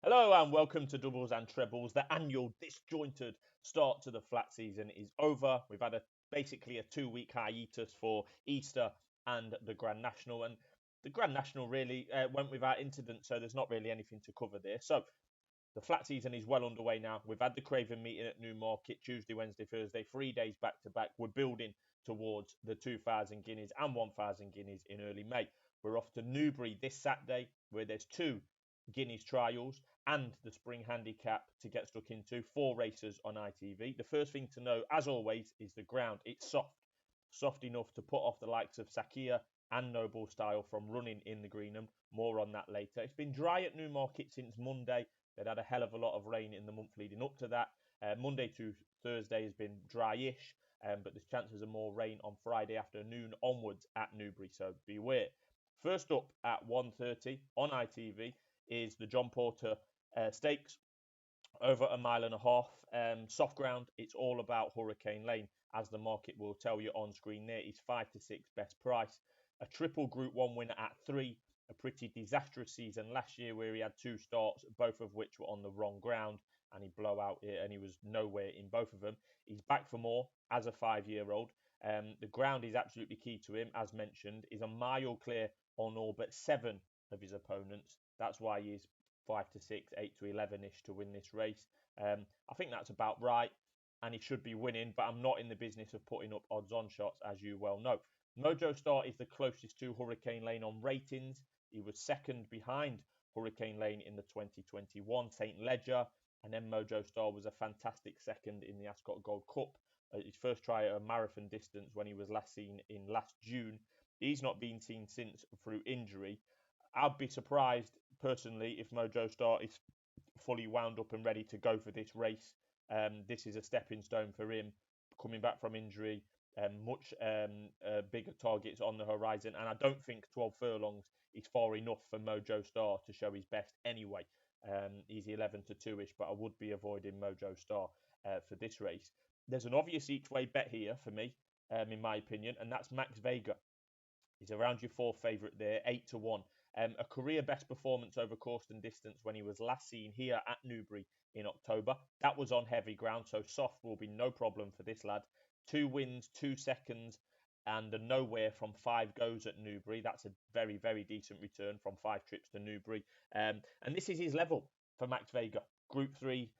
Hello and welcome to Doubles and Trebles. The annual disjointed start to the flat season is over. We've had basically a 2 week hiatus for Easter and the Grand National. And the Grand National really went without incident, so there's not really anything to cover there. So the flat season is well underway now. We've had the Craven meeting at Newmarket Tuesday, Wednesday, Thursday, 3 days back to back. We're building towards the 2,000 guineas and 1,000 guineas in early May. We're off to Newbury this Saturday, where there's two Guineas trials and the Spring Handicap to get stuck into. 4 races on ITV. The first thing to know, as always, is the ground. It's soft enough to put off the likes of Sakia and Noble Style from running in the Greenham. More on that later. It's been dry at Newmarket since Monday. They'd had a hell of a lot of rain in the month leading up to that. Monday to Thursday has been dry-ish, but there's chances of more rain on Friday afternoon onwards at Newbury, so beware. First up at 1:30 on ITV is the John Porter Stakes, over a mile and a half. Soft ground, it's all about Hurricane Lane, as the market will tell you on screen there. It's 5 to 6 best price. A triple Group 1 winner at 3. A pretty disastrous season last year where he had 2 starts, both of which were on the wrong ground, and he blew out and he was nowhere in both of them. He's back for more as a 5-year-old. The ground is absolutely key to him, as mentioned. He's a mile clear on all but 7 of his opponents. That's why he's 5 to 6, 8 to 11-ish to win this race. I think that's about right, and he should be winning, but I'm not in the business of putting up odds-on shots, as you well know. Mojo Star is the closest to Hurricane Lane on ratings. He was second behind Hurricane Lane in the 2021 St. Ledger, and then Mojo Star was a fantastic second in the Ascot Gold Cup. His first try at a marathon distance when he was last seen in last June. He's not been seen since through injury. I'd be surprised, personally, if Mojo Star is fully wound up and ready to go for this race. This is a stepping stone for him, coming back from injury, much bigger targets on the horizon. And I don't think 12 furlongs is far enough for Mojo Star to show his best anyway. He's 11 to 2-ish, but I would be avoiding Mojo Star for this race. There's an obvious each-way bet here for me, in my opinion, and that's Max Vega. He's around your 4th favourite there, 8 to 1. A career best performance over course and distance when he was last seen here at Newbury in October. That was on heavy ground, so soft will be no problem for this lad. 2 wins, 2 seconds, and a nowhere from 5 goes at Newbury. That's a very, very decent return from 5 trips to Newbury. And this is his level for Max Vega. Group 3.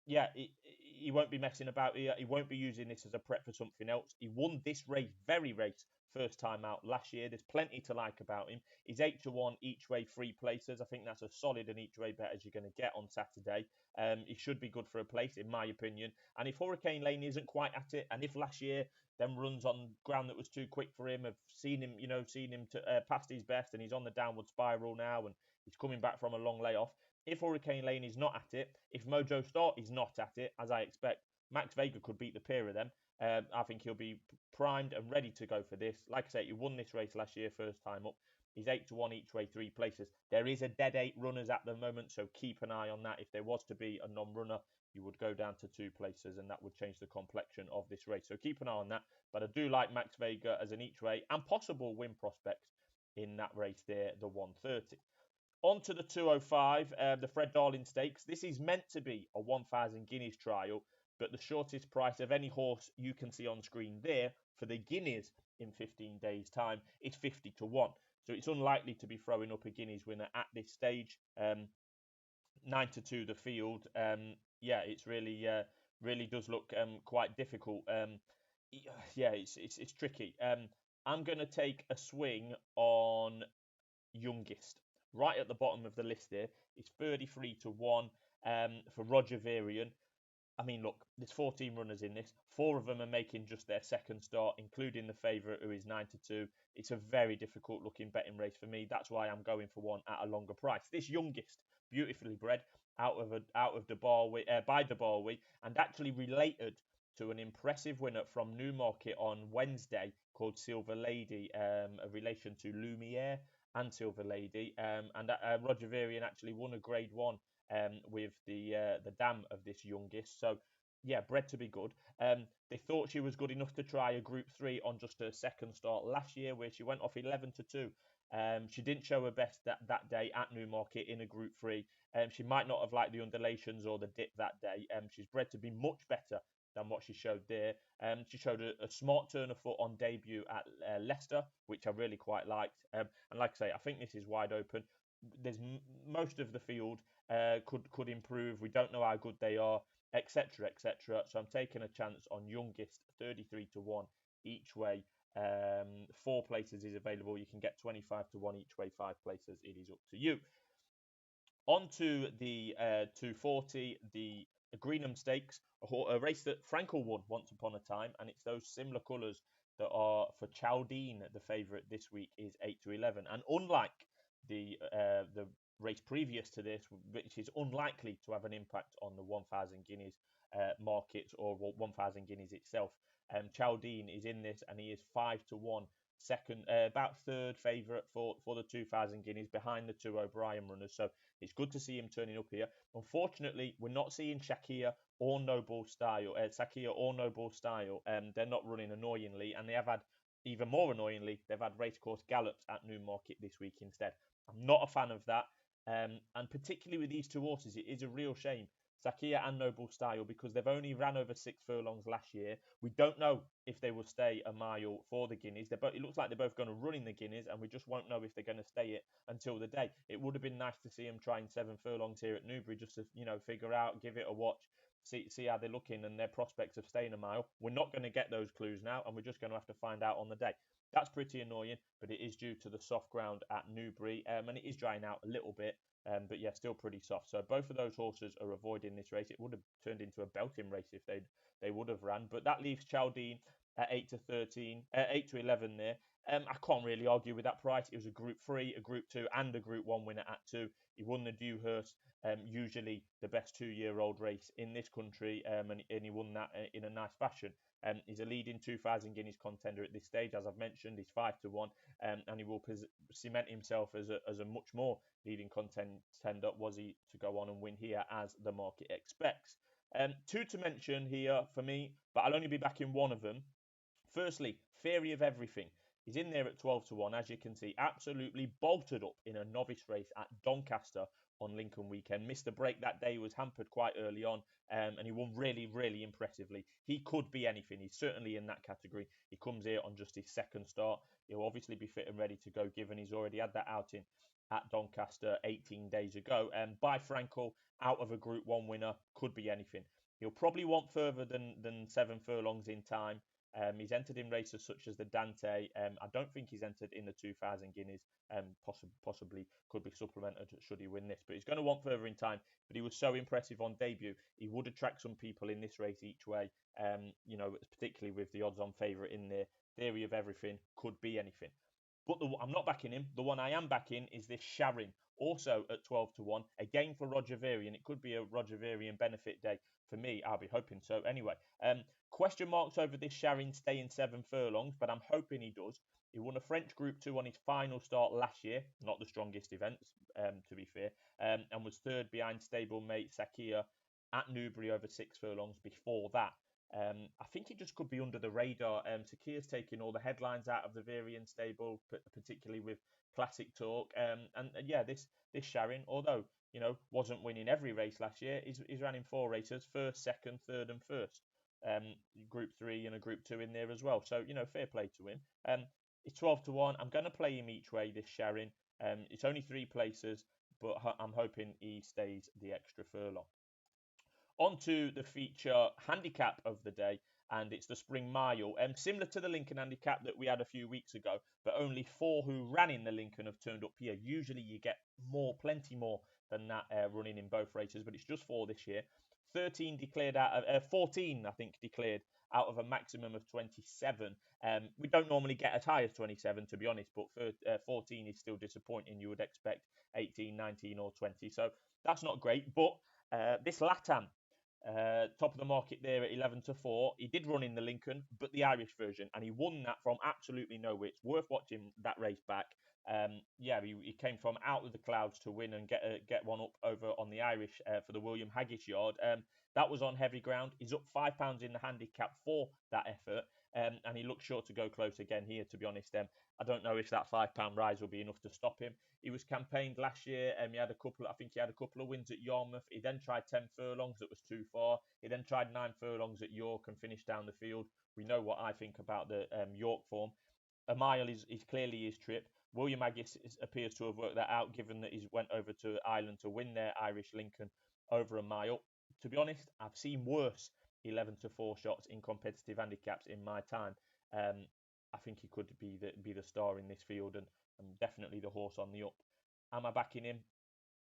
He won't be messing about here. He won't be using this as a prep for something else. He won this race, first time out last year. There's plenty to like about him. He's 8 to 1 each way, 3 places. I think that's as solid an each way bet as you're going to get on Saturday. He should be good for a place, in my opinion. And if Hurricane Lane isn't quite at it, and if last year them runs on ground that was too quick for him, have seen him to past his best, and he's on the downward spiral now, and he's coming back from a long layoff. If Hurricane Lane is not at it, if Mojo Star is not at it, as I expect, Max Vega could beat the pair of them. I think he'll be primed and ready to go for this. Like I say, he won this race last year, first time up. He's 8 to 1 each way, 3 places. There is a dead 8 runners at the moment, so keep an eye on that. If there was to be a non-runner, you would go down to 2 places, and that would change the complexion of this race. So keep an eye on that. But I do like Max Vega as an each way and possible win prospects in that race there, the 1:30. On to the 2:05, the Fred Darling Stakes. This is meant to be a 1,000 guineas trial, but the shortest price of any horse you can see on screen there for the guineas in 15 days' time is 50 to 1. So it's unlikely to be throwing up a guineas winner at this stage. 9 to 2 the field. It's really does look quite difficult. It's tricky. I'm going to take a swing on Youngest. Right at the bottom of the list there, it's 33 to 1 for Roger Varian. I mean, look, there's 14 runners in this. 4 of them are making just their second start, including the favourite, who is 9 to 2. It's a very difficult looking betting race for me. That's why I'm going for one at a longer price. This Youngest, beautifully bred, out of the by the Barwi, and actually related to an impressive winner from Newmarket on Wednesday called Silver Lady, a relation to Lumiere and Silver Lady. Roger Varian actually won a Grade 1 with the dam of this Youngest. So, yeah, bred to be good. They thought she was good enough to try a Group 3 on just her second start last year, where she went off 11 to 2. She didn't show her best that day at Newmarket in a Group 3. She might not have liked the undulations or the dip that day. She's bred to be much better than what she showed there. She showed a smart turn of foot on debut at Leicester, which I really quite liked. And like I say, I think this is wide open. There's most of the field could improve. We don't know how good they are, etc., etc. So I'm taking a chance on youngest 33 to 1 each way. 4 places is available. You can get 25 to 1 each way, 5 places. It is up to you. On to the 240, the Greenham Stakes, a race that Frankel won once upon a time, and it's those similar colours that are for Charyn. The favourite this week is 8 to 11, and unlike the race previous to this, which is unlikely to have an impact on the 1,000 guineas market or 1,000 guineas itself, Charyn is in this, and he is 5 to 1. Second, about third favourite for the 2,000 guineas behind the 2 O'Brien runners. So it's good to see him turning up here. Unfortunately, we're not seeing Sakia or Noble Style. They're not running annoyingly, and they have had, even more annoyingly, they've had racecourse gallops at Newmarket this week instead. I'm not a fan of that, and particularly with these 2 horses, it is a real shame. Sakia and Noble Style, because they've only ran over 6 furlongs last year. We don't know if they will stay a mile for the Guineas. It looks like they're both going to run in the Guineas, and we just won't know if they're going to stay it until the day. It would have been nice to see them trying 7 furlongs here at Newbury, just to figure out, give it a watch, see how they're looking and their prospects of staying a mile. We're not going to get those clues now, and we're just going to have to find out on the day. That's pretty annoying, but it is due to the soft ground at Newbury, and it is drying out a little bit. But yeah, still pretty soft. So both of those horses are avoiding this race. It would have turned into a belting race if they would have ran. But that leaves Charyn at 8 to 11 there. I can't really argue with that price. It was a Group 3, a Group 2, and a Group 1 winner at 2. He won the Dewhurst, usually the best 2-year-old race in this country, and he won that in a nice fashion. He's a leading 2,000 guineas contender at this stage, as I've mentioned. He's 5 to 1, and he will cement himself as a much more leading contender, was he to go on and win here as the market expects. 2 to mention here for me, but I'll only be back in one of them. Firstly, Theory of Everything. He's in there at 12 to 1, as you can see, absolutely bolted up in a novice race at Doncaster on Lincoln weekend. Missed the break that day, was hampered quite early on, and he won really, really impressively. He could be anything. He's certainly in that category. He comes here on just his second start. He'll obviously be fit and ready to go, given he's already had that outing at Doncaster 18 days ago. By Frankel, out of a Group 1 winner, could be anything. He'll probably want further than 7 furlongs in time. He's entered in races such as the Dante. I don't think he's entered in the 2,000 guineas. Possibly could be supplemented should he win this. But he's going to want further in time. But he was so impressive on debut. He would attract some people in this race each way. Particularly with the odds-on favourite in there. Theory of Everything, could be anything. But I'm not backing him. The one I am backing is this Charyn, also at 12 to 1. Again for Roger Varian. It could be a Roger Varian benefit day for me. I'll be hoping so. Anyway, question marks over this Charyn staying 7 furlongs, but I'm hoping he does. He won a French Group 2 on his final start last year. Not the strongest events, to be fair. And was third behind stablemate Sakia at Newbury over 6 furlongs before that. I think he just could be under the radar. Sakia's taking all the headlines out of the Varian stable, particularly with Classic Talk. And yeah, this Charyn, although wasn't winning every race last year, he's ran in 4 races: first, second, third, and first. Group 3 and a Group 2 in there as well. So fair play to him. It's 12 to 1. I'm going to play him each way. This Charyn. It's only 3 places, but I'm hoping he stays the extra furlong. On to the feature handicap of the day, and it's the Spring Mile. Similar to the Lincoln handicap that we had a few weeks ago, but only 4 who ran in the Lincoln have turned up here. Usually you get plenty more than that running in both races, but it's just 4 this year. 13 declared out of 14, I think, declared out of a maximum of 27. We don't normally get as high as 27, to be honest, but 14 is still disappointing. You would expect 18, 19 or 20. So that's not great. But this Latam, top of the market there at 11 to 4. He did run in the Lincoln, but the Irish version, and he won that from absolutely nowhere. It's worth watching that race back. Yeah, he came from out of the clouds to win and get one up over on the Irish for the William Haggish yard. That was on heavy ground. He's up £5 in the handicap for that effort. And he looks sure to go close again here, to be honest. I don't know if that £5 rise will be enough to stop him. He was campaigned last year. He had a couple. I think he had a couple of wins at Yarmouth. He then tried 10 furlongs. That was too far. He then tried 9 furlongs at York and finished down the field. We know what I think about the York form. A mile is clearly his trip. William Aggis appears to have worked that out, given that he went over to Ireland to win their Irish Lincoln over a mile. To be honest, I've seen worse 11 to 4 shots in competitive handicaps in my time. I think he could be the star in this field and definitely the horse on the up. Am I backing him?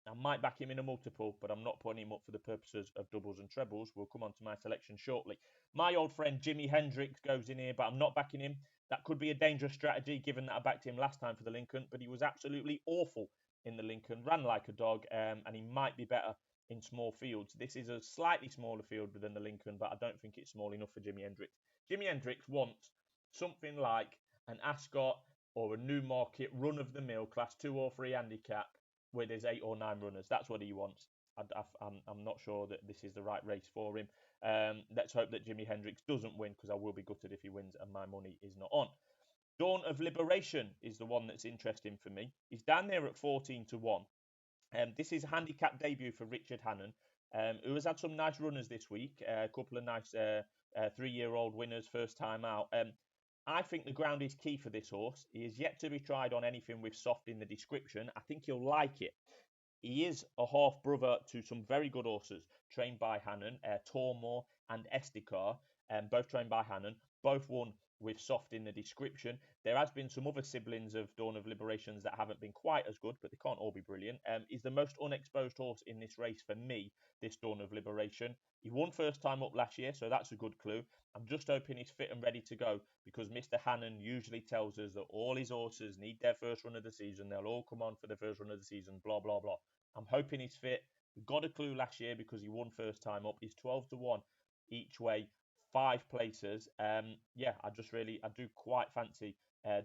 I might back him in a multiple, but I'm not putting him up for the purposes of doubles and trebles. We'll come on to my selection shortly. My old friend Jimi Hendrix goes in here, but I'm not backing him. That could be a dangerous strategy, given that I backed him last time for the Lincoln, but he was absolutely awful in the Lincoln, ran like a dog, and he might be better in small fields. This is a slightly smaller field than the Lincoln, but I don't think it's small enough for Jimi Hendrix. Jimi Hendrix wants something like an Ascot or a Newmarket run-of-the-mill Class 2 or 3 handicap where there's 8 or 9 runners. That's what he wants. I'm not sure that this is the right race for him. Let's hope that Jimi Hendrix doesn't win, because I will be gutted if he wins and my money is not on. Dawn of Liberation is the one that's interesting for me. He's down there at 14 to 1. This is a handicap debut for Richard Hannon, who has had some nice runners this week. A couple of nice 3-year-old winners, first time out. I think the ground is key for this horse. He is yet to be tried on anything with soft in the description. I think he'll like it. He is a half brother to some very good horses trained by Hannon, Tormore and Esticar, both trained by Hannon, both won with soft in the description. There has been some other siblings of Dawn of Liberations that haven't been quite as good, but they can't all be brilliant. He's the most unexposed horse in this race for me, this Dawn of Liberation. He won first time up last year, so that's a good clue. I'm just hoping he's fit and ready to go, because Mr. Hannon usually tells us that all his horses need their first run of the season. They'll all come on for the first run of the season, blah, blah, blah. I'm hoping he's fit. We got a clue last year because he won first time up. He's 12 to 1 each way, 5 places. Yeah, I do quite fancy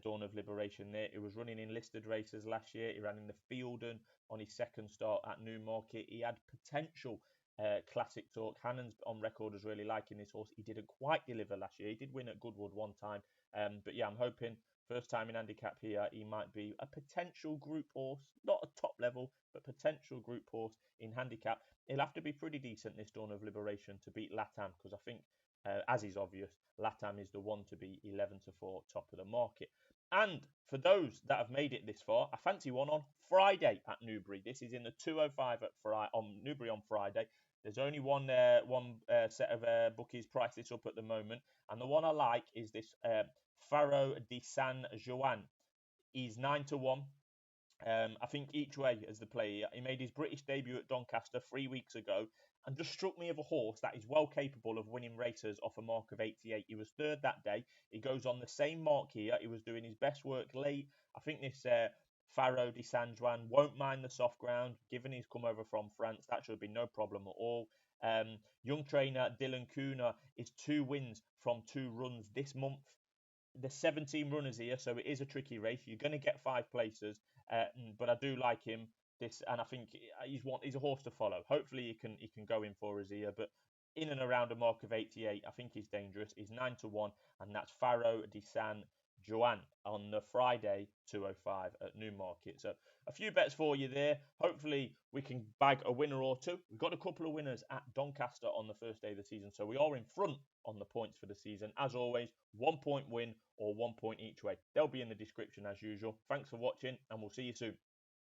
Dawn of Liberation there. He was running in listed races last year. He ran in the Fielden on his second start at Newmarket. He had potential. Classic talk. Hannon's on record as really liking this horse. He didn't quite deliver last year. He did win at Goodwood one time. But yeah, I'm hoping first time in handicap here, he might be a potential group horse. Not a top level, but potential group horse in handicap. He'll have to be pretty decent, this Dawn of Liberation, to beat Latam, because I think, as is obvious, Latam is the one to be 11 to 4 top of the market. And for those that have made it this far, I fancy one on Friday at Newbury. This is in the 205 on Newbury on Friday. There's only one set of bookies priced this up at the moment, and the one I like is this Faro De San Juan. He's 9 to 1. I think each way as the player. He made his British debut at Doncaster 3 weeks ago and just struck me of a horse that is well capable of winning races off a mark of 88. He was third that day. He goes on the same mark here. He was doing his best work late. I think this Faro De San Juan won't mind the soft ground, given he's come over from France. That should be no problem at all. Young trainer Dylan Cooner is 2 wins from 2 runs this month. There's 17 runners here, so it is a tricky race. You're going to get 5 places, but I do like him. And I think he's a horse to follow. Hopefully he can go in for us here, but in and around a mark of 88, I think he's dangerous. He's 9 to 1, and that's Faro De San Juan on the Friday 205 at Newmarket. So a few bets for you there. Hopefully we can bag a winner or two. We've got a couple of winners at Doncaster on the first day of the season, so we are in front on the points for the season. As always, 1 point win or 1 point each way. They'll be in the description as usual. Thanks for watching, and we'll see you soon.